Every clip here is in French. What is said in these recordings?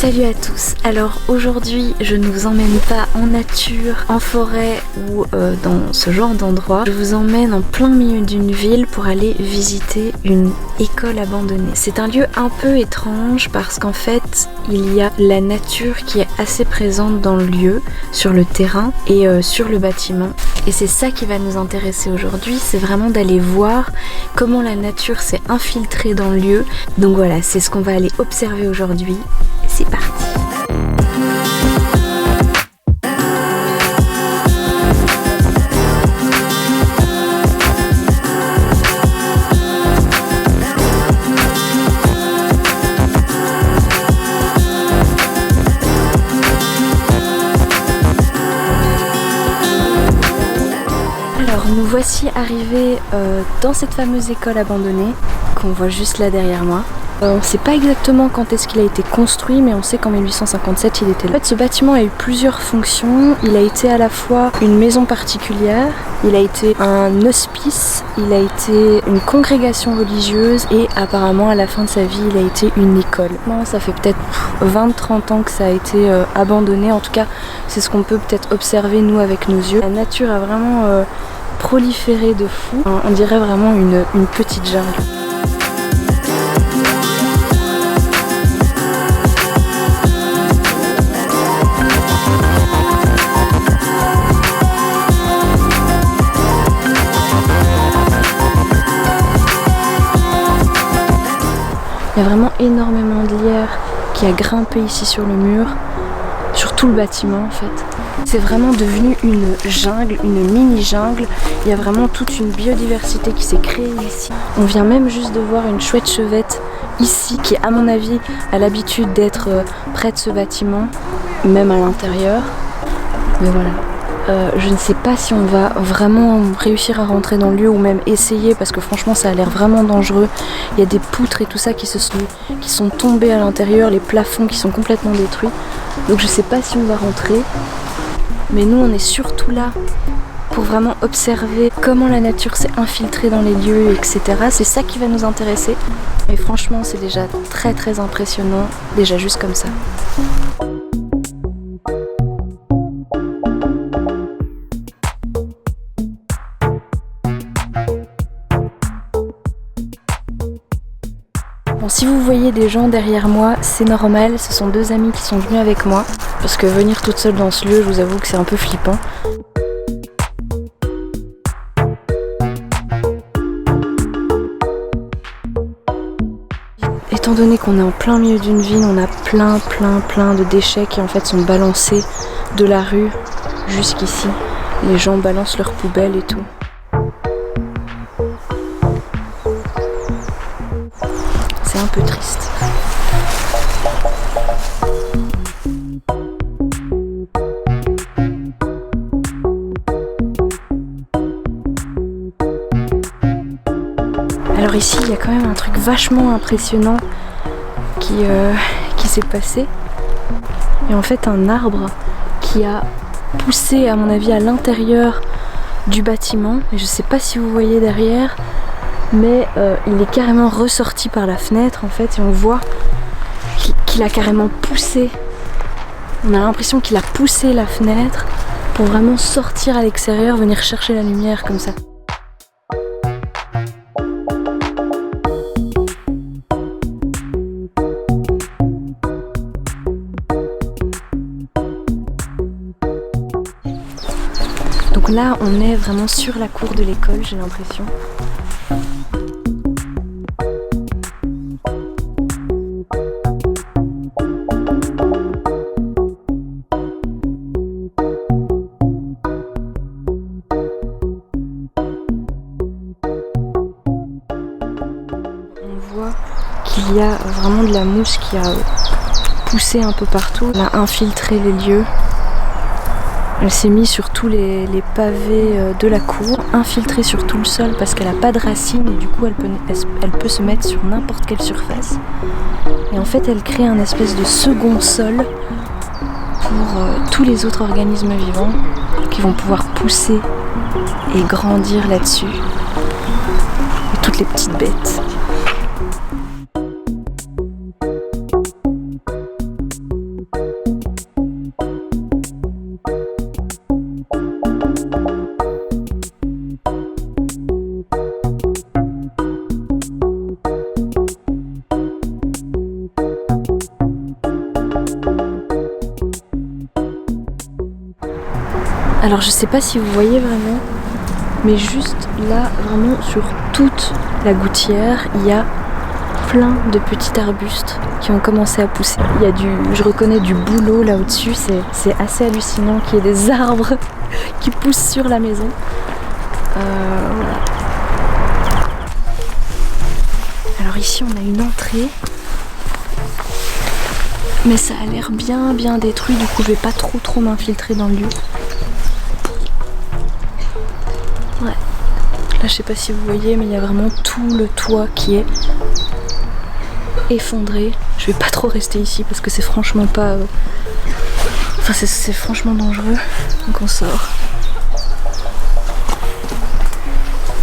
Salut à tous. Alors aujourd'hui je ne vous emmène pas en nature, en forêt ou dans ce genre d'endroit. Je vous emmène en plein milieu d'une ville pour aller visiter une école abandonnée. C'est un lieu un peu étrange parce qu'en fait il y a la nature qui est assez présente dans le lieu, sur le terrain et sur le bâtiment. Et c'est ça qui va nous intéresser aujourd'hui, c'est vraiment d'aller voir comment la nature s'est infiltrée dans le lieu. Donc voilà, c'est ce qu'on va aller observer aujourd'hui. C'est parti. Alors nous voici arrivés dans cette fameuse école abandonnée qu'on voit juste là derrière moi. On ne sait pas exactement quand est-ce qu'il a été construit, mais on sait qu'en 1857 il était là. En fait, ce bâtiment a eu plusieurs fonctions. Il a été à la fois une maison particulière, il a été un hospice, il a été une congrégation religieuse et apparemment à la fin de sa vie il a été une école. Bon, ça fait peut-être 20-30 ans que ça a été abandonné, en tout cas c'est ce qu'on peut peut-être observer nous avec nos yeux. La nature a vraiment proliféré de fou, on dirait vraiment une petite jungle. Il y a vraiment énormément de lierre qui a grimpé ici sur le mur, sur tout le bâtiment en fait. C'est vraiment devenu une jungle, une mini-jungle. Il y a vraiment toute une biodiversité qui s'est créée ici. On vient même juste de voir une chouette chevette ici qui, à mon avis, a l'habitude d'être près de ce bâtiment, même à l'intérieur. Mais voilà. Je ne sais pas si on va vraiment réussir à rentrer dans le lieu ou même essayer parce que franchement ça a l'air vraiment dangereux. Il y a des poutres et tout ça qui sont tombées à l'intérieur, les plafonds qui sont complètement détruits. Donc je sais pas si on va rentrer. Mais nous on est surtout là pour vraiment observer comment la nature s'est infiltrée dans les lieux, etc. C'est ça qui va nous intéresser. Et franchement c'est déjà très très impressionnant, déjà juste comme ça. Bon, si vous voyez des gens derrière moi, c'est normal, ce sont deux amis qui sont venus avec moi. Parce que venir toute seule dans ce lieu, je vous avoue que c'est un peu flippant. Étant donné qu'on est en plein milieu d'une ville, on a plein de déchets qui en fait sont balancés de la rue jusqu'ici. Les gens balancent leurs poubelles et tout. C'est un peu triste. Alors ici, il y a quand même un truc vachement impressionnant qui s'est passé. Et en fait, un arbre qui a poussé, à mon avis, à l'intérieur du bâtiment. Et je sais pas si vous voyez derrière. Mais il est carrément ressorti par la fenêtre en fait et on voit qu'il a carrément poussé. On a l'impression qu'il a poussé la fenêtre pour vraiment sortir à l'extérieur, venir chercher la lumière comme ça. Donc là on est vraiment sur la cour de l'école, j'ai l'impression. Il y a vraiment de la mousse qui a poussé un peu partout. Elle a infiltré les lieux. Elle s'est mise sur tous les pavés de la cour, infiltrée sur tout le sol parce qu'elle n'a pas de racines et du coup elle peut se mettre sur n'importe quelle surface. Et en fait elle crée un espèce de second sol pour tous les autres organismes vivants qui vont pouvoir pousser et grandir là-dessus. Et toutes les petites bêtes. Alors je sais pas si vous voyez vraiment, mais juste là, vraiment sur toute la gouttière, il y a plein de petits arbustes qui ont commencé à pousser. Il y a je reconnais du bouleau là au-dessus, c'est assez hallucinant qu'il y ait des arbres qui poussent sur la maison. Voilà. Alors ici on a une entrée, mais ça a l'air bien détruit, du coup je vais pas trop m'infiltrer dans le lieu. Ouais. Là je sais pas si vous voyez, mais il y a vraiment tout le toit qui est effondré. Je vais pas trop rester ici parce que c'est franchement pas... Enfin c'est franchement dangereux. Donc on sort.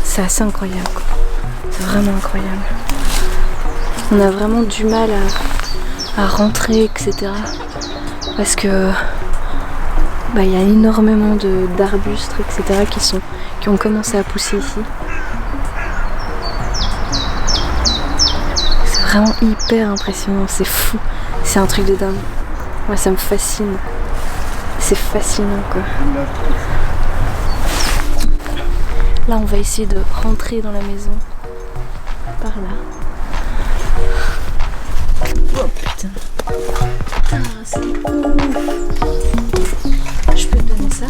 C'est assez incroyable quoi. C'est vraiment incroyable. On a vraiment du mal à rentrer, etc. Parce que bah, y a énormément d'arbustes, etc. qui ont commencé à pousser ici. C'est vraiment hyper impressionnant, c'est fou. C'est un truc de dingue. Moi ça me fascine. C'est fascinant quoi. Là on va essayer de rentrer dans la maison. Par là. Oh putain. Putain, c'est ouf. Je peux te donner ça?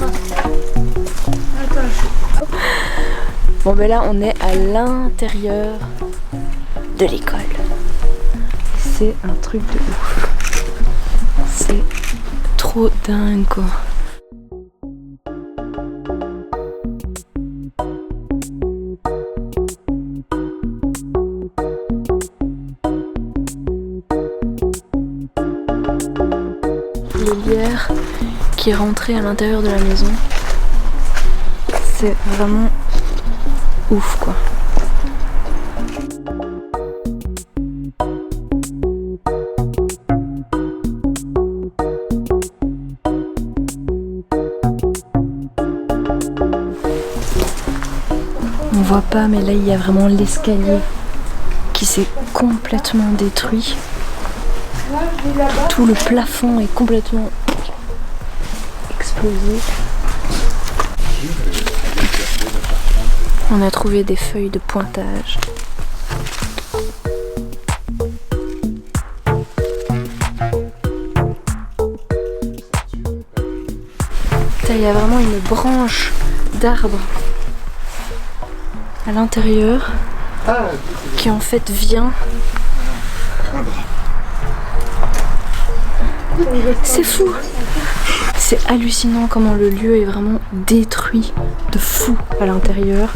Bon ben là on est à l'intérieur de l'école. C'est un truc de ouf. C'est trop dingue quoi. Le lierre qui est rentré à l'intérieur de la maison, c'est vraiment ouf quoi. On voit pas, mais là il y a vraiment l'escalier qui s'est complètement détruit. Tout le plafond est complètement explosé. On a trouvé des feuilles de pointage. Il y a vraiment une branche d'arbre à l'intérieur qui en fait vient. C'est fou! C'est hallucinant comment le lieu est vraiment détruit de fou à l'intérieur.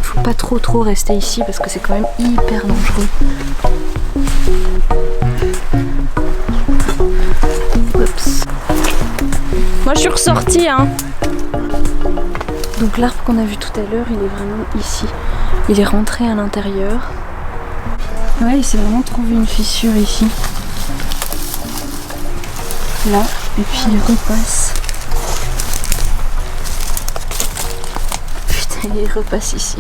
Faut pas trop rester ici parce que c'est quand même hyper dangereux. Oups. Moi je suis ressortie hein. Donc l'arbre qu'on a vu tout à l'heure, il est vraiment ici. Il est rentré à l'intérieur. Ouais, il s'est vraiment trouvé une fissure ici. Là, et puis il repasse. Putain, il repasse ici.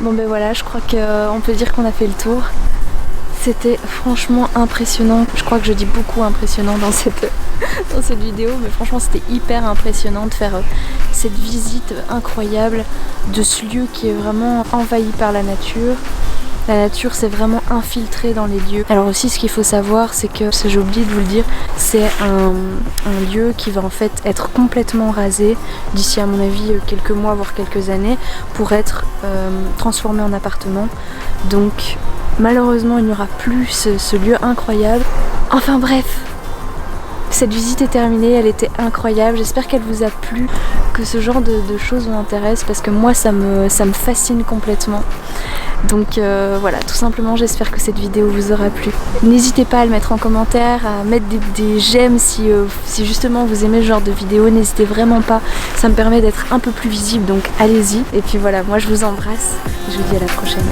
Bon ben voilà, je crois qu'on peut dire qu'on a fait le tour. C'était franchement impressionnant. Je crois que je dis beaucoup impressionnant dans cette vidéo, mais franchement c'était hyper impressionnant de faire cette visite incroyable de ce lieu qui est vraiment envahi par la nature. La nature s'est vraiment infiltrée dans les lieux. Alors aussi ce qu'il faut savoir, c'est que, j'ai oublié de vous le dire, c'est un lieu qui va en fait être complètement rasé d'ici à mon avis quelques mois voire quelques années pour être transformé en appartement. Donc malheureusement il n'y aura plus ce lieu incroyable. Enfin bref, Cette visite est terminée, elle était incroyable, j'espère qu'elle vous a plu, que ce genre de choses vous intéresse parce que moi ça me fascine complètement. Donc voilà, tout simplement j'espère que cette vidéo vous aura plu. N'hésitez pas à le mettre en commentaire, à mettre des j'aime si justement vous aimez ce genre de vidéo, n'hésitez vraiment pas, ça me permet d'être un peu plus visible donc allez-y. Et puis voilà, moi je vous embrasse et je vous dis à la prochaine.